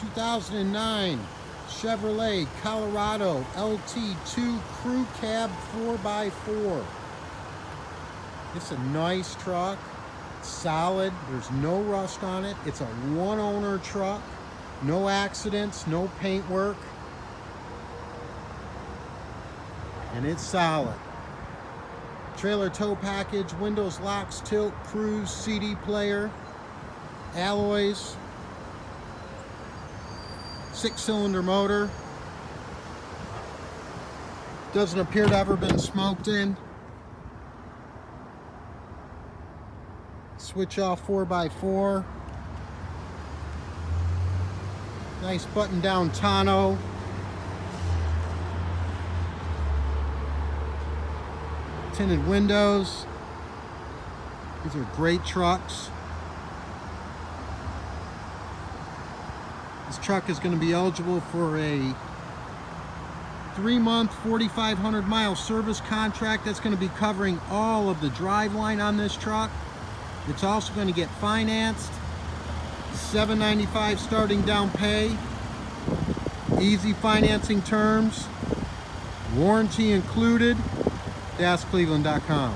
2009 Chevrolet Colorado LT2 Crew Cab 4x4. It's a nice truck, solid, there's no rust on it. It's a one-owner truck, no accidents, no paint work, and it's solid. Trailer tow package, windows, locks, tilt, cruise, CD player, alloys, 6-cylinder motor. Doesn't appear to ever been smoked in. Switch off 4x4. Nice button down tonneau. Tinted windows. These are great trucks. This truck is going to be eligible for a 3-month, 4,500 mile service contract. That's going to be covering all of the driveline on this truck. It's also going to get financed. $795 starting down pay. Easy financing terms. Warranty included. AskCleveland.com.